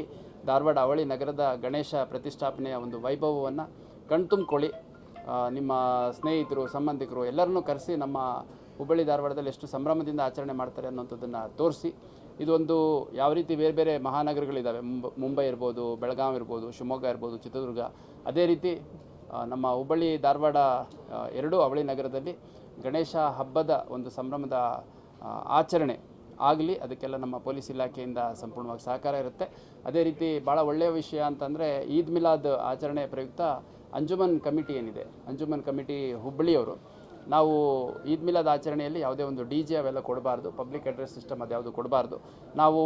ಧಾರವಾಡ ಅವಳಿ ನಗರದ ಗಣೇಶ ಪ್ರತಿಷ್ಠಾಪನೆಯ ಒಂದು ವೈಭವವನ್ನು ಕಣ್ತುಂಬಿಕೊಳ್ಳಿ. ನಿಮ್ಮ ಸ್ನೇಹಿತರು, ಸಂಬಂಧಿಕರು ಎಲ್ಲರನ್ನೂ ಕರೆಸಿ ನಮ್ಮ ಹುಬ್ಬಳ್ಳಿ ಧಾರವಾಡದಲ್ಲಿ ಎಷ್ಟು ಸಂಭ್ರಮದಿಂದ ಆಚರಣೆ ಮಾಡ್ತಾರೆ ಅನ್ನೋಂಥದ್ದನ್ನು ತೋರಿಸಿ, ಇದೊಂದು ಯಾವ ರೀತಿ ಬೇರೆ ಬೇರೆ ಮಹಾನಗರಗಳಿದ್ದಾವೆ, ಮುಂಬೈ ಇರ್ಬೋದು, ಬೆಳಗಾವಿ ಇರ್ಬೋದು, ಶಿವಮೊಗ್ಗ ಇರ್ಬೋದು, ಚಿತ್ರದುರ್ಗ, ಅದೇ ರೀತಿ ನಮ್ಮ ಹುಬ್ಬಳ್ಳಿ ಧಾರವಾಡ ಎರಡೂ ಅವಳಿ ನಗರದಲ್ಲಿ ಗಣೇಶ ಹಬ್ಬದ ಒಂದು ಸಂಭ್ರಮದ ಆಚರಣೆ ಆಗಲಿ, ಅದಕ್ಕೆಲ್ಲ ನಮ್ಮ ಪೊಲೀಸ್ ಇಲಾಖೆಯಿಂದ ಸಂಪೂರ್ಣವಾಗಿ ಸಹಕಾರ ಇರುತ್ತೆ. ಅದೇ ರೀತಿ ಭಾಳ ಒಳ್ಳೆಯ ವಿಷಯ ಅಂತಂದರೆ, ಈದ್ ಮಿಲಾದ್ ಆಚರಣೆ ಪ್ರಯುಕ್ತ ಅಂಜುಮನ್ ಕಮಿಟಿ ಏನಿದೆ, ಅಂಜುಮನ್ ಕಮಿಟಿ ಹುಬ್ಬಳ್ಳಿಯವರು, ನಾವು ಈದ್ ಮಿಲಾದ್ ಆಚರಣೆಯಲ್ಲಿ ಯಾವುದೇ ಒಂದು DJ ಅವೆಲ್ಲ ಕೊಡಬಾರ್ದು, ಪಬ್ಲಿಕ್ ಅಡ್ರೆಸ್ ಸಿಸ್ಟಮ್ ಅದ್ಯಾವುದು ಕೊಡಬಾರ್ದು. ನಾವು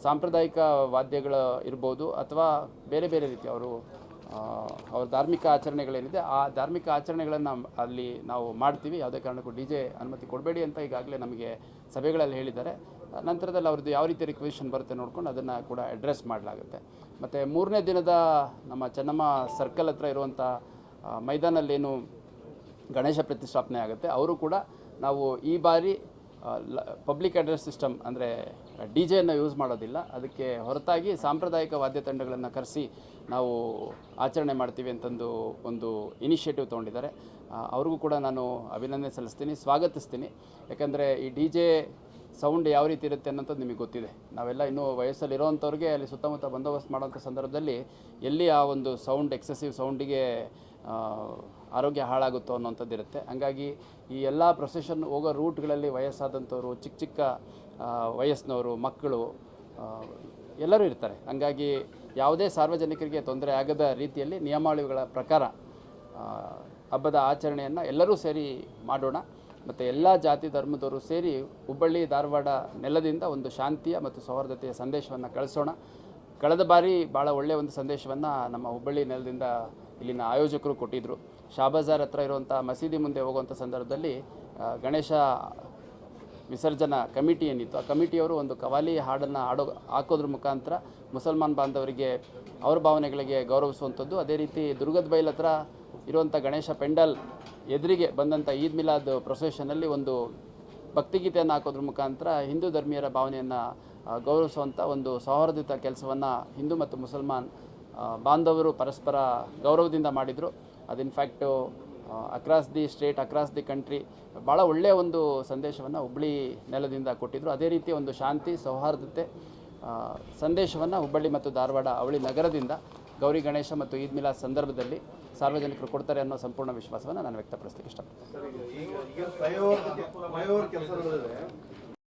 ಸಾಂಪ್ರದಾಯಿಕ ವಾದ್ಯಗಳು ಇರ್ಬೋದು ಅಥವಾ ಬೇರೆ ಬೇರೆ ರೀತಿ ಅವ್ರ ಧಾರ್ಮಿಕ ಆಚರಣೆಗಳೇನಿದೆ ಆ ಧಾರ್ಮಿಕ ಆಚರಣೆಗಳನ್ನು ಅಲ್ಲಿ ನಾವು ಮಾಡ್ತೀವಿ. ಯಾವುದೇ ಕಾರಣಕ್ಕೂ DJ ಅನುಮತಿ ಕೊಡಬೇಡಿ ಅಂತ ಈಗಾಗಲೇ ನಮಗೆ ಸಭೆಗಳಲ್ಲಿ ಹೇಳಿದ್ದಾರೆ. ನಂತರದಲ್ಲಿ ಅವ್ರದ್ದು ಯಾವ ರೀತಿ ರಿಕ್ವೆಷನ್ ಬರುತ್ತೆ ನೋಡ್ಕೊಂಡು ಅದನ್ನು ಕೂಡ ಅಡ್ರೆಸ್ ಮಾಡಲಾಗುತ್ತೆ. ಮತ್ತು 3ನೇ ದಿನದ ನಮ್ಮ ಚೆನ್ನಮ್ಮ ಸರ್ಕಲ್ ಹತ್ರ ಇರುವಂಥ ಮೈದಾನಲ್ಲೇನು ಗಣೇಶ ಪ್ರತಿಷ್ಠಾಪನೆ ಆಗುತ್ತೆ, ಅವರು ಕೂಡ ನಾವು ಈ ಬಾರಿ ಪಬ್ಲಿಕ್ ಅಡ್ರೆಸ್ ಸಿಸ್ಟಮ್ ಅಂದರೆ DJಯನ್ನು ಯೂಸ್ ಮಾಡೋದಿಲ್ಲ, ಅದಕ್ಕೆ ಹೊರತಾಗಿ ಸಾಂಪ್ರದಾಯಿಕ ವಾದ್ಯ ತಂಡಗಳನ್ನು ಕರೆಸಿ ನಾವು ಆಚರಣೆ ಮಾಡ್ತೀವಿ ಅಂತಂದು ಒಂದು ಇನಿಷಿಯೇಟಿವ್ ತೊಗೊಂಡಿದ್ದಾರೆ. ಅವ್ರಿಗೂ ಕೂಡ ನಾನು ಅಭಿನಂದನೆ ಸಲ್ಲಿಸ್ತೀನಿ, ಸ್ವಾಗತಿಸ್ತೀನಿ. ಯಾಕಂದರೆ ಈ DJ ಸೌಂಡ್ ಯಾವ ರೀತಿ ಇರುತ್ತೆ ಅನ್ನೋಂಥದ್ದು ನಿಮಗೆ ಗೊತ್ತಿದೆ. ನಾವೆಲ್ಲ ಇನ್ನೂ ವಯಸ್ಸಲ್ಲಿರೋವಂಥವ್ರಿಗೆ ಅಲ್ಲಿ ಸುತ್ತಮುತ್ತ ಬಂದೋಬಸ್ತ್ ಮಾಡೋಂಥ ಸಂದರ್ಭದಲ್ಲಿ ಎಲ್ಲಿ ಆ ಒಂದು ಸೌಂಡ್, ಎಕ್ಸೆಸಿವ್ ಸೌಂಡಿಗೆ ಆರೋಗ್ಯ ಹಾಳಾಗುತ್ತೋ ಅನ್ನೋಂಥದ್ದು ಇರುತ್ತೆ. ಹಂಗಾಗಿ ಈ ಎಲ್ಲ ಪ್ರೊಸೆಷನ್ ಹೋಗೋ ರೂಟ್ಗಳಲ್ಲಿ ವಯಸ್ಸಾದಂಥವ್ರು, ಚಿಕ್ಕ ಚಿಕ್ಕ ವಯಸ್ಸಿನವರು, ಮಕ್ಕಳು ಎಲ್ಲರೂ ಇರ್ತಾರೆ. ಹಂಗಾಗಿ ಯಾವುದೇ ಸಾರ್ವಜನಿಕರಿಗೆ ತೊಂದರೆ ಆಗದ ರೀತಿಯಲ್ಲಿ ನಿಯಮಾವಳಿಗಳ ಪ್ರಕಾರ ಹಬ್ಬದ ಆಚರಣೆಯನ್ನು ಎಲ್ಲರೂ ಸೇರಿ ಮಾಡೋಣ. ಮತ್ತು ಎಲ್ಲ ಜಾತಿ ಧರ್ಮದವರು ಸೇರಿ ಹುಬ್ಬಳ್ಳಿ ಧಾರವಾಡ ನೆಲದಿಂದ ಒಂದು ಶಾಂತಿಯ ಮತ್ತು ಸೌಹಾರ್ದತೆಯ ಸಂದೇಶವನ್ನು ಕಳಿಸೋಣ. ಕಳೆದ ಬಾರಿ ಭಾಳ ಒಳ್ಳೆಯ ಒಂದು ಸಂದೇಶವನ್ನು ನಮ್ಮ ಹುಬ್ಬಳ್ಳಿ ನೆಲದಿಂದ ಇಲ್ಲಿನ ಆಯೋಜಕರು ಕೊಟ್ಟಿದ್ದರು. ಶಾಬಾಜಾರ್ ಹತ್ರ ಇರುವಂಥ ಮಸೀದಿ ಮುಂದೆ ಹೋಗುವಂಥ ಸಂದರ್ಭದಲ್ಲಿ ಗಣೇಶ ವಿಸರ್ಜನಾ ಕಮಿಟಿ ಏನಿತ್ತು, ಆ ಕಮಿಟಿಯವರು ಒಂದು ಕವಾಲಿ ಹಾಡನ್ನು ಹಾಕೋದ್ರ ಮುಖಾಂತರ ಮುಸಲ್ಮಾನ್ ಬಾಂಧವರಿಗೆ ಅವ್ರ ಭಾವನೆಗಳಿಗೆ ಗೌರವಿಸುವಂಥದ್ದು. ಅದೇ ರೀತಿ ದುರ್ಗದ ಬೈಲ್ ಹತ್ರ ಇರುವಂಥ ಗಣೇಶ ಪೆಂಡಲ್ ಎದುರಿಗೆ ಬಂದಂಥ ಈದ್ ಮಿಲಾದ್ ಪ್ರೊಸೆಷನಲ್ಲಿ ಒಂದು ಭಕ್ತಿಗೀತೆಯನ್ನು ಹಾಕೋದ್ರ ಮುಖಾಂತರ ಹಿಂದೂ ಧರ್ಮೀಯರ ಭಾವನೆಯನ್ನು ಗೌರವಿಸುವಂಥ ಒಂದು ಸೌಹಾರ್ದಯುತ ಕೆಲಸವನ್ನು ಹಿಂದೂ ಮತ್ತು ಮುಸಲ್ಮಾನ್ ಬಾಂಧವರು ಪರಸ್ಪರ ಗೌರವದಿಂದ ಮಾಡಿದರು. ಅದು in fact across the state, across the country ಭಾಳ ಒಳ್ಳೆಯ ಒಂದು ಸಂದೇಶವನ್ನು ಹುಬ್ಬಳ್ಳಿ ನೆಲದಿಂದ ಕೊಟ್ಟಿದ್ದರು. ಅದೇ ರೀತಿ ಒಂದು ಶಾಂತಿ, ಸೌಹಾರ್ದತೆ ಸಂದೇಶವನ್ನು ಹುಬ್ಬಳ್ಳಿ ಮತ್ತು ಧಾರವಾಡ ಅವಳಿ ನಗರದಿಂದ ಗೌರಿ ಗಣೇಶ ಮತ್ತು ಈದ್ ಮಿಲಾದ್ ಸಂದರ್ಭದಲ್ಲಿ ಸಾರ್ವಜನಿಕರು ಕೊಡ್ತಾರೆ ಅನ್ನೋ ಸಂಪೂರ್ಣ ವಿಶ್ವಾಸವನ್ನು ನಾನು ವ್ಯಕ್ತಪಡಿಸಲಿಕ್ಕೆ ಇಷ್ಟಪಡ್ತೀನಿ.